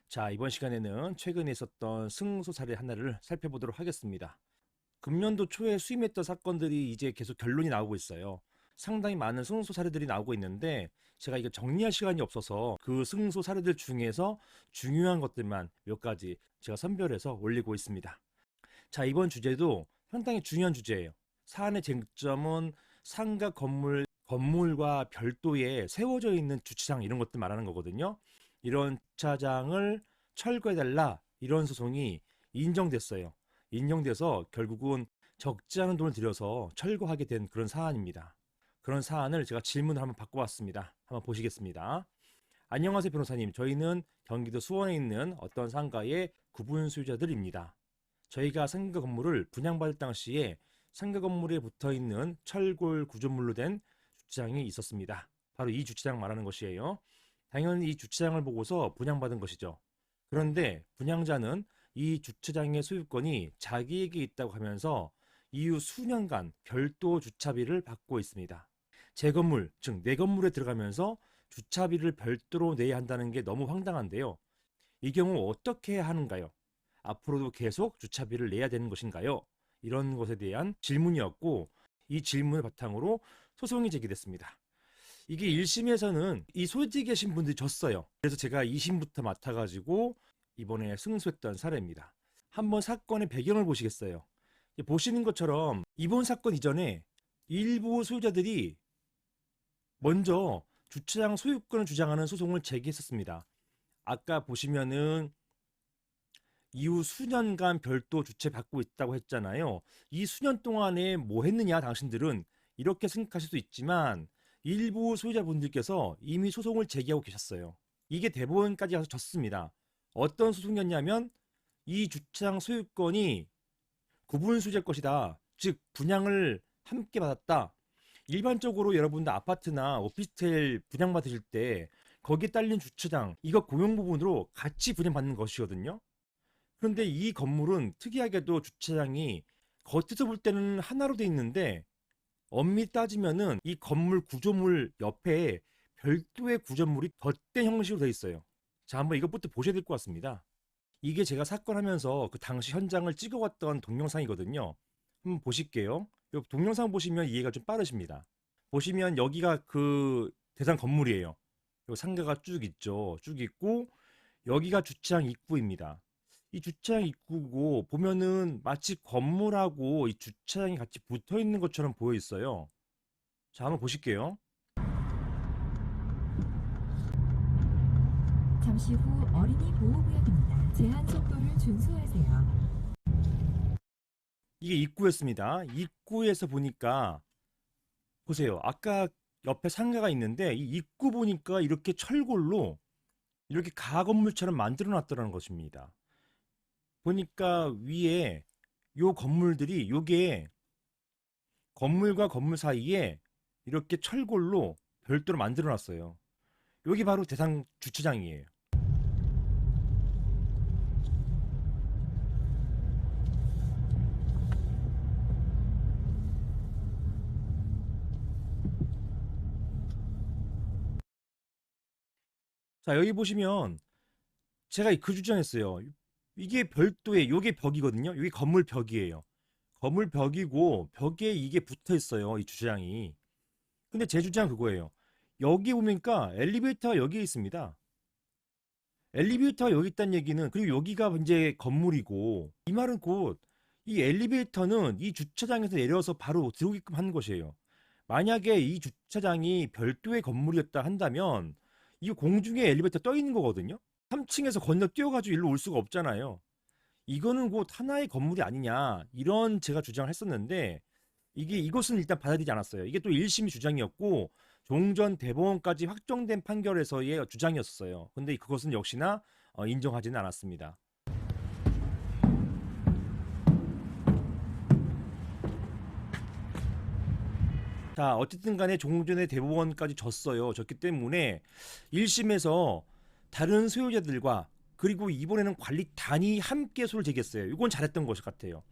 자, 이번 시간에는 최근에 있었던 승소 사례 하나를 살펴보도록 하겠습니다. 금년도 초에 수임했던 사건들이 이제 계속 결론이 나오고 있어요. 상당히 많은 승소 사례들이 나오고 있는데 제가 이거 정리할 시간이 없어서 그 승소 사례들 중에서 중요한 것들만 몇 가지 제가 선별해서 올리고 있습니다. 자, 이번 주제도 상당히 중요한 주제예요. 사안의 쟁점은 상가 건물과 별도에 세워져 있는 주차장 이런 것들 말하는 거거든요. 이런 주차장을 철거해달라 이런 소송이 인정됐어요. 인정돼서 결국은 적지 않은 돈을 들여서 철거하게 된 그런 사안입니다. 그런 사안을 제가 질문을 한번 바꿔봤습니다. 한번 보시겠습니다. 안녕하세요 변호사님. 저희는 경기도 수원에 있는 어떤 상가의 구분 소유자들입니다. 저희가 상가 건물을 분양받을 당시에 상가 건물에 붙어있는 철골 구조물로 된 주차장이 있었습니다. 바로 이 주차장 말하는 것이에요. 당연히 이 주차장을 보고서 분양받은 것이죠. 그런데 분양자는 이 주차장의 소유권이 자기에게 있다고 하면서 이후 수년간 별도 주차비를 받고 있습니다. 제 건물, 즉 내 건물에 들어가면서 주차비를 별도로 내야 한다는 게 너무 황당한데요. 이 경우 어떻게 해야 하는가요? 앞으로도 계속 주차비를 내야 되는 것인가요? 이런 것에 대한 질문이었고, 이 질문을 바탕으로 소송이 제기됐습니다. 이게 1심에서는 이 소유지에 계신 분들이 졌어요. 그래서 제가 2심부터 맡아가지고 이번에 승소했던 사례입니다. 한번 사건의 배경을 보시겠어요? 보시는 것처럼 이번 사건 이전에 일부 소유자들이 먼저 주차장 소유권을 주장하는 소송을 제기했었습니다. 아까 보시면은 이후 수년간 별도 주최받고 있다고 했잖아요. 이 수년 동안에 뭐 했느냐 당신들은 이렇게 생각하실 수도 있지만 일부 소유자분들께서 이미 소송을 제기하고 계셨어요. 이게 대법원까지 가서 졌습니다. 어떤 소송이었냐면 이 주차장 소유권이 구분 소유자 것이다. 즉 분양을 함께 받았다. 일반적으로 여러분들 아파트나 오피스텔 분양받으실 때 거기에 딸린 주차장 이거 공용 부분으로 같이 분양받는 것이거든요. 그런데 이 건물은 특이하게도 주차장이 겉에서 볼 때는 하나로 돼 있는데 엄밀히 따지면은 이 건물 구조물 옆에 별도의 구조물이 덧댄 형식으로 돼 있어요. 자, 한번 이것부터 보셔야 될 것 같습니다. 이게 제가 사건 하면서 그 당시 현장을 찍어왔던 동영상이거든요. 한번 보실게요. 이 동영상 보시면 이해가 좀 빠르십니다. 보시면 여기가 그 대상 건물이에요. 요 상가가 쭉 있죠. 쭉 있고 여기가 주차장 입구입니다. 이 주차장 입구고 보면은 마치 건물하고 이 주차장이 같이 붙어 있는 것처럼 보여 있어요. 자, 한번 보실게요. 잠시 후 어린이 보호구역입니다. 제한 속도를 준수하세요. 이게 입구였습니다. 입구에서 보니까 보세요. 아까 옆에 상가가 있는데 이 입구 보니까 이렇게 철골로 이렇게 가건물처럼 만들어 놨더라는 것입니다. 보니까 위에 요 건물들이 요게 건물과 건물 사이에 이렇게 철골로 별도로 만들어 놨어요. 여기 바로 대상 주차장이에요. 자, 여기 보시면 제가 그 주장했어요. 이게 별도의 요게 벽이거든요. 여기 건물 벽이에요. 건물 벽이고 벽에 이게 붙어 있어요. 이 주차장이. 근데 제 주장은 그거예요. 여기 보니까 엘리베이터가 여기에 있습니다. 엘리베이터가 여기 있다는 얘기는 그리고 여기가 이제 건물이고 이 말은 곧 이 엘리베이터는 이 주차장에서 내려서 바로 들어오게끔 하는 것이에요. 만약에 이 주차장이 별도의 건물이었다 한다면 이 공중에 엘리베이터 떠 있는 거거든요. 3층에서 건너 뛰어가지고 일로 올 수가 없잖아요. 이거는 곧 하나의 건물이 아니냐 이런 제가 주장을 했었는데 이것은 일단 받아들이지 않았어요. 이게 또 1심이 주장이었고 종전 대법원까지 확정된 판결에서의 주장이었어요. 근데 그것은 역시나 인정하지는 않았습니다. 자, 어쨌든 간에 종전의 대법원까지 졌어요. 졌기 때문에 1심에서 다른 소유자들과 그리고 이번에는 관리단이 함께 소를 제기했어요. 이건 잘했던 것 같아요.